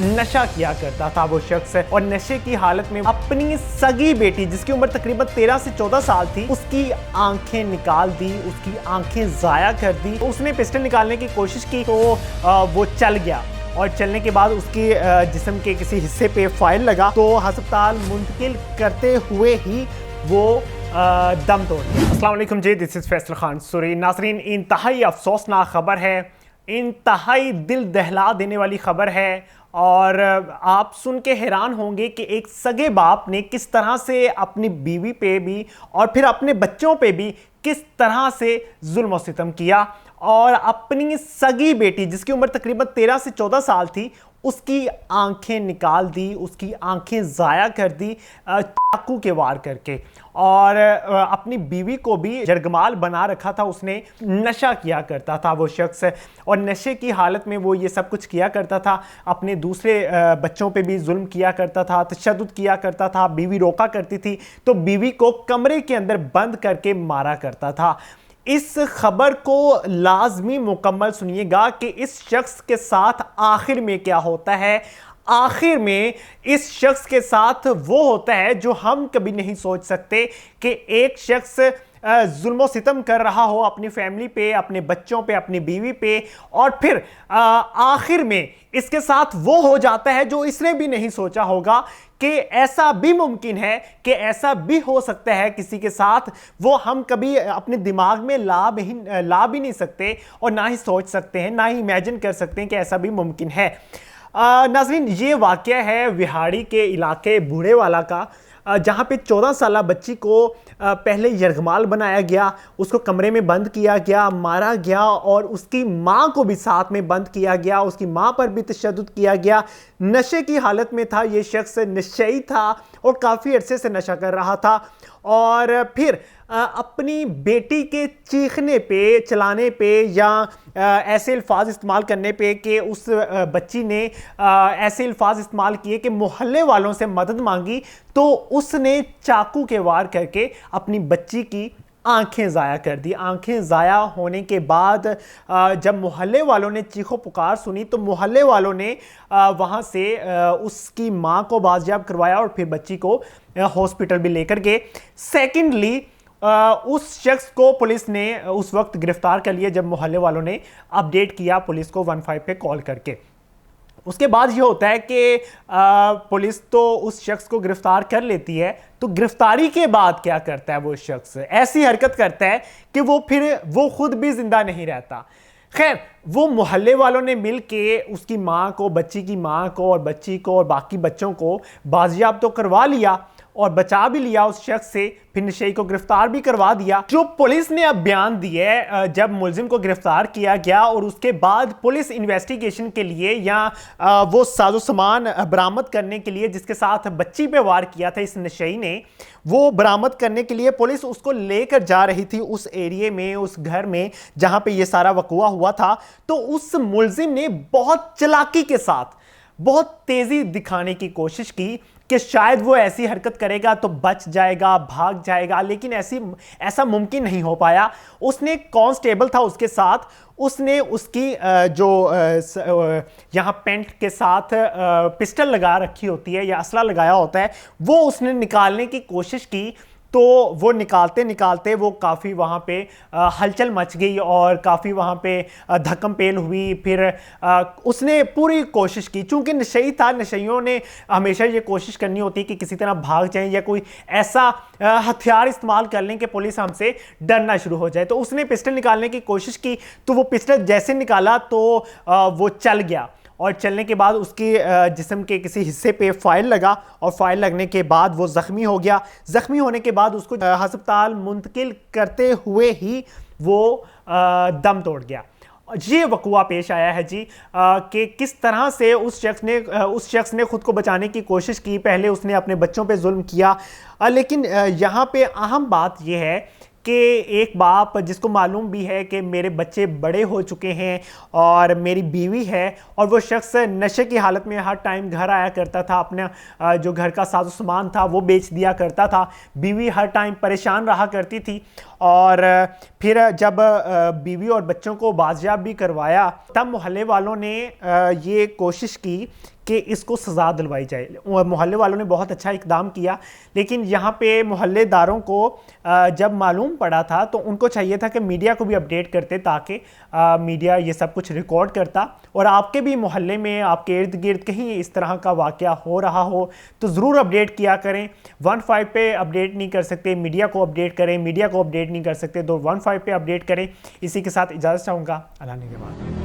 नशा किया करता था वो शख्स, और नशे की हालत में अपनी सगी बेटी जिसकी उम्र तकरीबन 13 से 14 साल थी उसकी आंखें निकाल दी, उसकी आंखें ज़ाया कर दी। उसने पिस्टल निकालने की कोशिश की तो वो चल गया, और चलने के बाद उसकी जिस्म के किसी हिस्से पे फायर लगा तो अस्पताल मुंतकिल करते हुए ही वो दम तोड़ गया। अस्सलाम वालेकुम जी, दिस इज़ फैसल खान सूरी। नाज़रीन, इंतहाई अफसोसनाक खबर है, इंतहाई दिल दहला देने वाली खबर है, और आप सुन के हैरान होंगे कि एक सगे बाप ने किस तरह से अपनी बीवी पे भी और फिर अपने बच्चों पे भी किस तरह से जुल्म और सितम किया, और अपनी सगी बेटी जिसकी उम्र तकरीबन 13 से 14 साल थी उसकी आंखें निकाल दी, उसकी आंखें ज़ाया कर दी चाकू के वार करके, और अपनी बीवी को भी जरगमाल बना रखा था उसने। नशा किया करता था वो शख्स, और नशे की हालत में वो ये सब कुछ किया करता था। अपने दूसरे बच्चों पे भी जुल्म किया करता था, तशद्दुद किया करता था। बीवी रोका करती थी तो बीवी को कमरे के अंदर बंद करके मारा करता था। इस खबर को लाजमी मुकम्मल सुनिएगा कि इस शख्स के साथ आखिर में क्या होता है। आखिर में इस शख्स के साथ वो होता है जो हम कभी नहीं सोच सकते कि एक शख्स जुल्म सितम कर रहा हो अपनी फैमिली पे, अपने बच्चों पे, अपनी बीवी पे, और फिर आखिर में इसके साथ वो हो जाता है जो इसने भी नहीं सोचा होगा कि ऐसा भी मुमकिन है, कि ऐसा भी हो सकता है किसी के साथ। वो हम कभी अपने दिमाग में ला भी नहीं सकते, और ना ही सोच सकते हैं, ना ही इमेजिन कर सकते हैं कि ऐसा भी मुमकिन है। नाज़रीन, ये वाक़या है विहाड़ी के इलाके बूढ़े वाला का, जहाँ पे 14 साला बच्ची को पहले यरगमाल बनाया गया, उसको कमरे में बंद किया गया, मारा गया, और उसकी माँ को भी साथ में बंद किया गया। उसकी माँ पर भी तशद्दुद किया गया। नशे की हालत में था ये शख्स, नशेई था और काफ़ी अरसे से नशा कर रहा था, और फिर अपनी बेटी के चीखने पे, चलाने पे, या ऐसे अल्फाज इस्तेमाल करने पे कि उस बच्ची ने ऐसे अल्फाज इस्तेमाल किए कि मोहल्ले वालों से मदद मांगी, तो उसने चाकू के वार करके अपनी बच्ची की आंखें ज़ाया कर दी। आंखें ज़ाया होने के बाद जब मोहल्ले वालों ने चीखो पुकार सुनी तो मोहल्ले वालों ने वहाँ से उसकी माँ को बाजियाब करवाया, और फिर बच्ची को हॉस्पिटल भी लेकर गए। सेकेंडली उस शख्स को पुलिस ने उस वक्त गिरफ्तार कर लिया जब मोहल्ले वालों ने अपडेट किया पुलिस को 15 पे कॉल करके। उसके बाद ये होता है कि पुलिस तो उस शख्स को गिरफ्तार कर लेती है, तो गिरफ्तारी के बाद क्या करता है वो शख्स? ऐसी हरकत करता है कि वो खुद भी जिंदा नहीं रहता। खैर, वो मोहल्ले वालों ने मिल के उसकी माँ को, बच्ची की माँ को और बच्ची को और बाकी बच्चों को बाजियाब तो करवा लिया और बचा भी लिया उस शख्स से, फिर नशेई को गिरफ्तार भी करवा दिया। जो पुलिस ने अब बयान दिए जब मुलजिम को गिरफ्तार किया गया, और उसके बाद पुलिस इन्वेस्टिगेशन के लिए या वो साजो सामान बरामद करने के लिए जिसके साथ बच्ची पे वार किया था इस नशेई ने, वो बरामद करने के लिए पुलिस उसको लेकर जा रही थी उस एरिए में, उस घर में जहां पे ये सारा वक़ुआ हुआ था। तो उस मुलजिम ने बहुत चालाकी के साथ, बहुत तेजी दिखाने की कोशिश की कि शायद वो ऐसी हरकत करेगा तो बच जाएगा, भाग जाएगा, लेकिन ऐसा मुमकिन नहीं हो पाया। उसने कांस्टेबल था उसके साथ, उसने उसकी जो यहाँ पेंट के साथ पिस्टल लगा रखी होती है या असला लगाया होता है, वो उसने निकालने की कोशिश की। तो वो निकालते निकालते वो काफ़ी वहाँ पे हलचल मच गई और काफ़ी वहाँ पे धक्कम पेल हुई। फिर उसने पूरी कोशिश की, चूँकि नशेई था, नशेइयों ने हमेशा ये कोशिश करनी होती कि किसी तरह भाग जाएं या कोई ऐसा हथियार इस्तेमाल कर लें कि पुलिस हमसे डरना शुरू हो जाए। तो उसने पिस्टल निकालने की कोशिश की, तो वो पिस्टल जैसे निकाला तो वो चल गया, और चलने के बाद उसके जिस्म के किसी हिस्से पे फायर लगा, और फायर लगने के बाद वो ज़ख्मी हो गया। ज़ख्मी होने के बाद उसको अस्पताल मुंतकिल करते हुए ही वो दम तोड़ गया। ये वक़ुआ पेश आया है जी कि किस तरह से उस शख्स ने ख़ुद को बचाने की कोशिश की। पहले उसने अपने बच्चों पे जुल्म किया, लेकिन यहाँ पे अहम बात यह है कि एक बाप जिसको मालूम भी है कि मेरे बच्चे बड़े हो चुके हैं और मेरी बीवी है, और वो शख्स नशे की हालत में हर टाइम घर आया करता था, अपना जो घर का साजो सामान था वो बेच दिया करता था, बीवी हर टाइम परेशान रहा करती थी। और फिर जब बीवी और बच्चों को बाजियाब भी करवाया, तब मोहल्ले वालों ने ये कोशिश की کہ اس کو سزا دلوائی جائے. محلے والوں نے بہت اچھا اقدام کیا, لیکن یہاں پہ محلے داروں کو جب معلوم پڑا تھا تو ان کو چاہیے تھا کہ میڈیا کو بھی اپڈیٹ کرتے, تاکہ میڈیا یہ سب کچھ ریکارڈ کرتا, اور آپ کے بھی محلے میں آپ کے ارد گرد کہیں اس طرح کا واقعہ ہو رہا ہو تو ضرور اپڈیٹ کیا کریں. 15 پہ اپڈیٹ نہیں کر سکتے, میڈیا کو اپڈیٹ کریں, میڈیا کو اپڈیٹ نہیں کر سکتے تو 15 پہ اپڈیٹ کریں. اسی کے ساتھ اجازت چاہوں گا, اللہ نے کے بعد.